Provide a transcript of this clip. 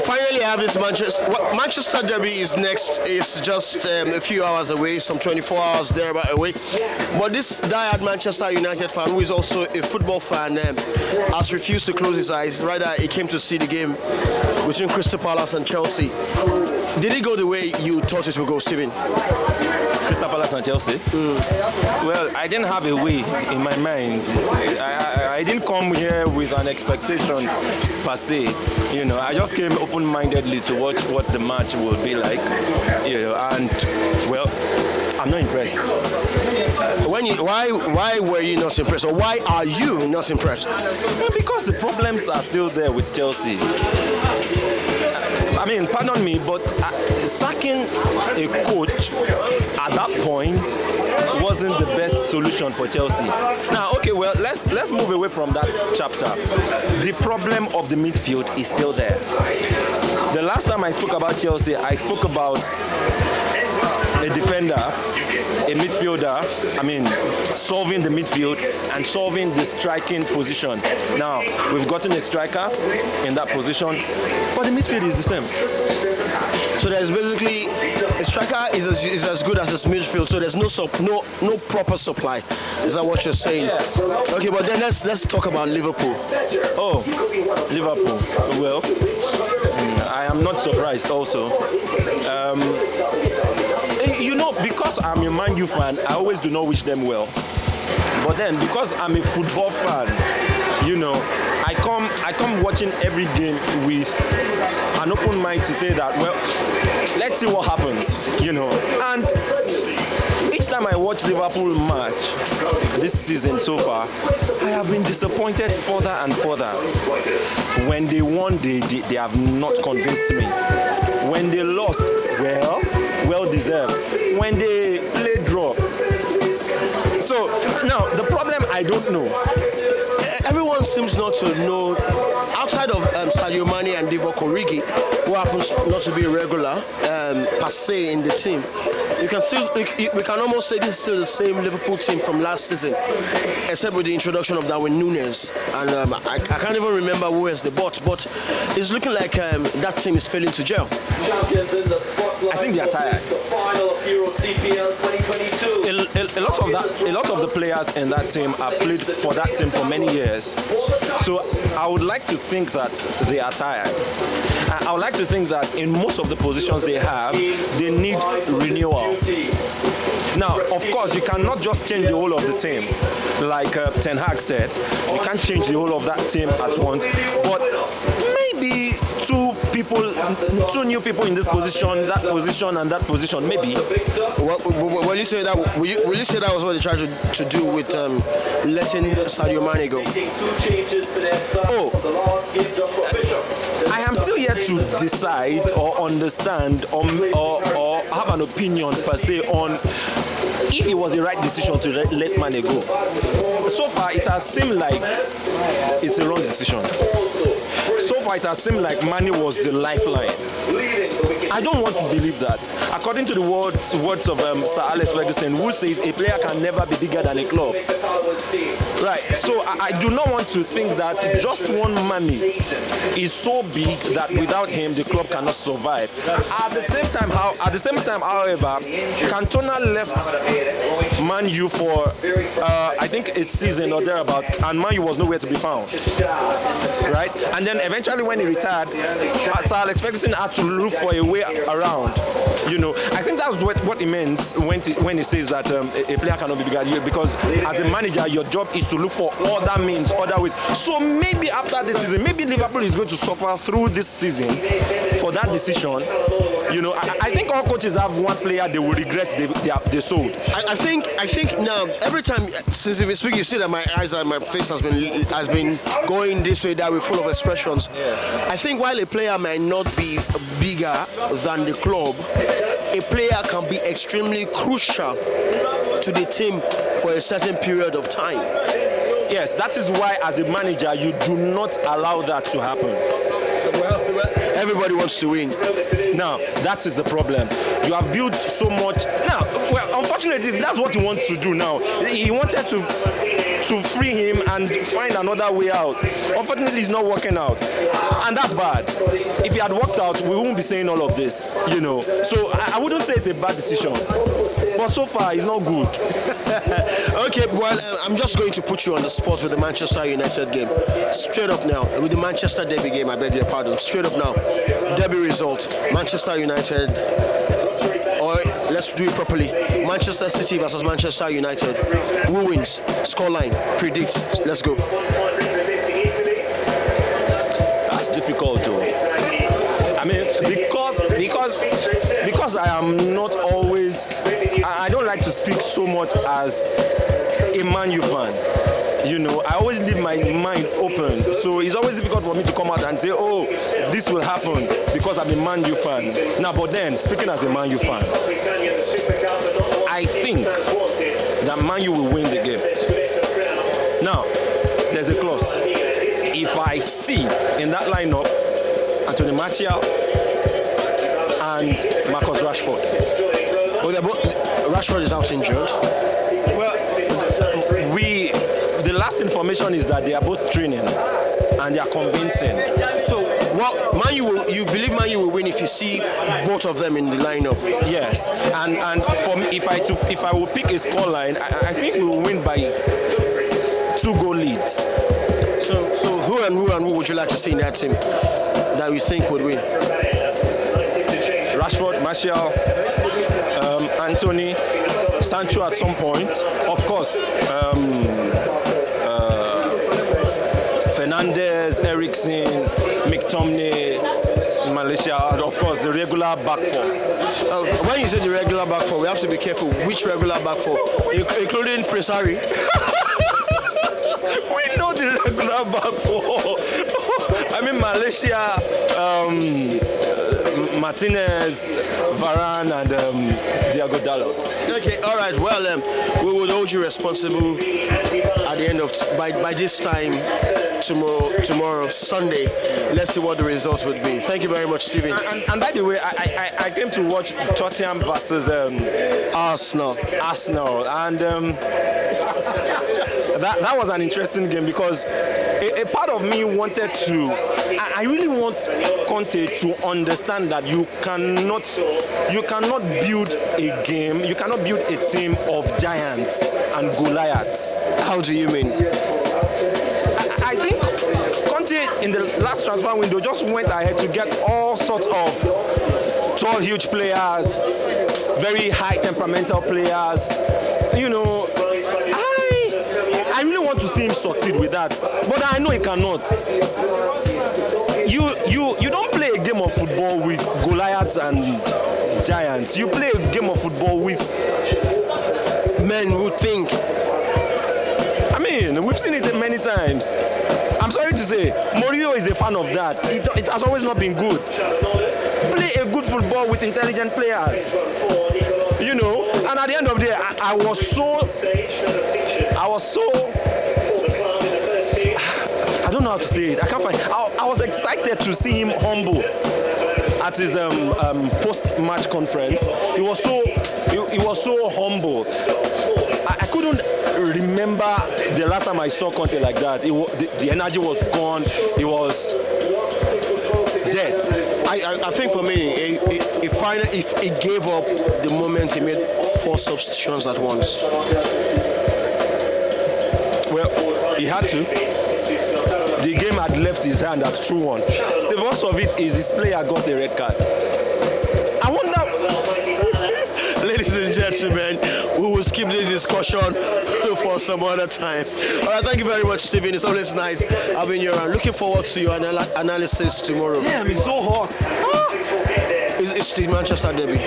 Finally, I have this Manchester Derby is next. It's just a few hours away, some 24 hours there away. But this diehard Manchester United fan, who is also a football fan, has refused to close his eyes. Rather, he came to see the game between Crystal Palace and Chelsea. Did it go the way you thought it would go, Stephen? Crystal Palace and Chelsea? Well, I didn't have a way in my mind. I didn't come here with an expectation per se. You know, I just came open-mindedly to watch what the match will be like. You know, and well, I'm not impressed. Why were you not impressed, or why are you not impressed? Well, because the problems are still there with Chelsea. I mean, pardon me, but sacking a coach at that point wasn't the best solution for Chelsea. Now, okay, well, let's move away from that chapter. The problem of the midfield is still there. The last time I spoke about Chelsea, I spoke about a defender, a midfielder, solving the midfield and solving the striking position. Now, we've gotten a striker in that position, but the midfield is the same. So there's basically, a striker is as good as his midfield, so there's no proper supply. Is that what you're saying? Yeah. Okay, but then let's talk about Liverpool. Oh, Liverpool. Well, I am not surprised also. You know, because I'm a Man U fan, I always do not wish them well. But then, because I'm a football fan, you know, I come watching every game with an open mind to say that, well, let's see what happens, you know. And each time I watch Liverpool match this season so far, I have been disappointed further and further. When they won, they have not convinced me. When they lost, well deserved. When they played draw. So now the problem, I don't know. Everyone seems not to know, outside of Sadio Mane and Divock Origi, who happens not to be a regular per se in the team. We can almost say this is still the same Liverpool team from last season, except with the introduction of Darwin Núñez. And I can't even remember who has the bot, but it's looking like that team is failing to gel. I think they are tired. A lot of the players in that team have played for that team for many years. So I would like to think that they are tired. I would like to think that in most of the positions they have, they need renewal. Now, of course, you cannot just change the whole of the team. Like Ten Hag said, you can't change the whole of that team at once. But maybe two new people in this position, that position, and that position, maybe. When you say that, will you say that was what they tried to do with letting Sadio Mane go? Oh, I am still yet to decide or understand or have an opinion per se on if it was the right decision to let Mane go. So far, it has seemed like it's a wrong decision. So far, it has seemed like Mane was the lifeline. I don't want to believe that. According to the words of Sir Alex Ferguson, who says a player can never be bigger than a club. Right, so I do not want to think that just one Mane is so big that without him the club cannot survive. At the same time, however, Cantona left Man U for I think a season or thereabout, and Man U was nowhere to be found. Right, and then eventually when he retired, Sir Alex Ferguson had to look for a way around. You know, I think that's what he means when he says that a player cannot be bigger than you, because as a manager, your job is to look for other means, other ways. So maybe after this season, maybe Liverpool is going to suffer through this season for that decision. You know, I think all coaches have one player they will regret they sold. I think now every time since we speak, you see that my eyes and my face has been going this way, that way, full of expressions. Yeah. I think while a player might not be bigger than the club, a player can be extremely crucial to the team for a certain period of time. Yes, that is why as a manager you do not allow that to happen. Well, everybody wants to win. Now, that is the problem. You have built so much. Now, well, unfortunately, that's what he wants to do now. He wanted to to free him and find another way out. Unfortunately, it's not working out, and that's bad. If it had worked out, we wouldn't be saying all of this, So I wouldn't say it's a bad decision, but so far it's not good. Okay, well, I'm just going to put you on the spot with the Manchester United game. Straight up now, with the Manchester Derby game, I beg your pardon. Straight up now, Derby result, Manchester United, or let's do it properly, Manchester City versus Manchester United. Who wins? Scoreline, predict, let's go. That's difficult though. I mean, because I am not always, I don't like to speak so much as a Man U fan. I always leave my mind open, so it's always difficult for me to come out and say, oh, this will happen because I'm a Man U fan. Now, but then, speaking as a Man U fan, I think that Man U will win the game. Now, there's a clause. If I see in that lineup Anthony Martial and Marcus Rashford. Oh, Rashford is out injured. Well, the last information is that they are both training and they are convincing. So, you believe Man U will win if you see both of them in the lineup? Yes, and for me, if I will pick a scoreline, I think we will win by 2-goal leads. So who would you like to see in that team that you think would win? Rashford, Martial, Anthony, Sancho at some point. Of course, Fernandes, Eriksen, McTominay, Malaysia, and of course the regular back four. When you say the regular back four, we have to be careful which regular back four, including Presari. We know the regular back four. I mean Malaysia, Martinez, Varane, and Diego Dalot. Okay, all right. Well, we will hold you responsible at the end of by this time tomorrow, Sunday. Let's see what the results would be. Thank you very much, Stephen. And by the way, I came to watch Tottenham versus Arsenal, and that was an interesting game because a part of me wanted to. I really want Conte to understand that you cannot build a game, you cannot build a team of giants and Goliaths. How do you mean? I think Conte in the last transfer window just went ahead to get all sorts of tall, huge players, very high temperamental players. I really want to see him succeed with that, but I know he cannot. You don't play a game of football with Goliaths and giants. You play a game of football with men who think. I mean, we've seen it many times. I'm sorry to say, Mourinho is a fan of that. It has always not been good. Play a good football with intelligent players. And at the end of the day, I was so I don't know how to say it. I can't find. I was excited to see him humble at his post-match conference. He was so humble. I couldn't remember the last time I saw Conte like that. The energy was gone. He was dead. I think for me, if he gave up the moment he made 4 substitutions at once. Well, he had to. The game had left his hand at 2-1. The worst of it is this player got a red card. I wonder. Ladies and gentlemen, we will skip this discussion for some other time. All right, thank you very much, Stephen. It's always nice having you around. Looking forward to your analysis tomorrow. Damn, it's so hot. It's the Manchester Derby.